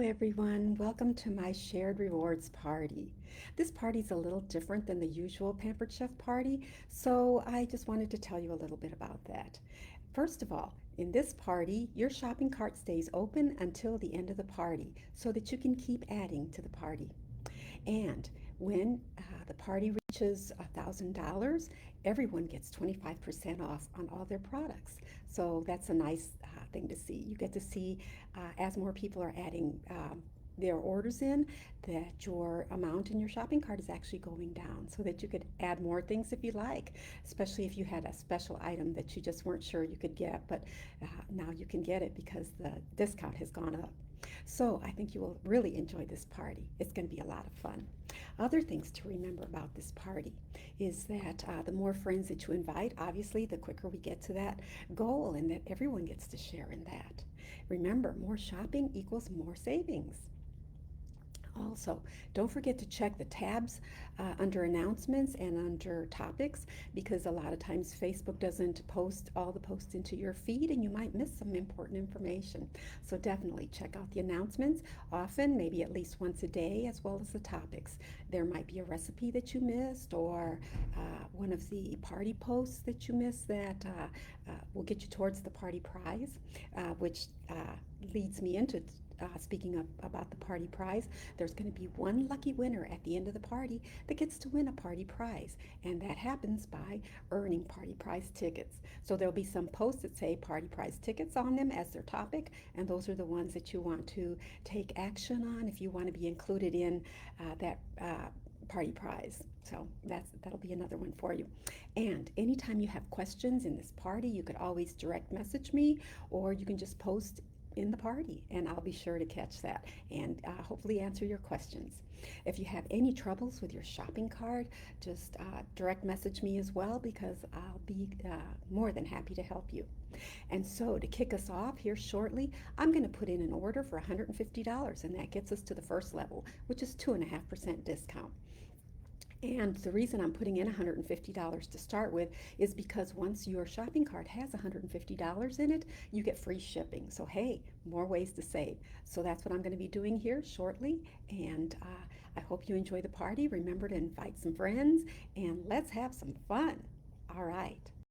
everyone. Welcome to my shared rewards party. This party is a little different than the usual Pampered Chef party, so I just wanted to tell you a little bit about that. First of all, in this party, your shopping cart stays open until the end of the party so that you can keep adding to the party. And when the party reaches $1,000, everyone gets 25% off on all their products. So that's a nice thing to see. You get to see as more people are adding their orders in, that your amount in your shopping cart is actually going down so that you could add more things if you like, especially if you had a special item that you just weren't sure you could get, but now you can get it because the discount has gone up. So I think you will really enjoy this party. It's going to be a lot of fun. Other things to remember about this party is that the more friends that you invite, obviously, the quicker we get to that goal and that everyone gets to share in that. Remember, more shopping equals more savings. Also, don't forget to check the tabs under announcements and under topics because a lot of times Facebook doesn't post all the posts into your feed and you might miss some important information. So definitely check out the announcements often, maybe at least once a day, as well as the topics. There might be a recipe that you missed or one of the party posts that you missed that will get you towards the party prize, which leads me into speaking about the party prize. There's going to be one lucky winner at the end of the party that gets to win a party prize, and that happens by earning party prize tickets. So there'll be some posts that say party prize tickets on them as their topic, and those are the ones that you want to take action on if you want to be included in that party prize. So that'll be another one for you. And anytime you have questions in this party, you could always direct message me, or you can just post in the party and I'll be sure to catch that and hopefully answer your questions. If you have any troubles with your shopping cart, just direct message me as well because I'll be more than happy to help you. And so to kick us off here shortly, I'm going to put in an order for $150 and that gets us to the first level, which is 2.5% discount. And the reason I'm putting in $150 to start with is because once your shopping cart has $150 in it, you get free shipping. So hey, more ways to save. So that's what I'm going to be doing here shortly. And I hope you enjoy the party. Remember to invite some friends and let's have some fun. All right.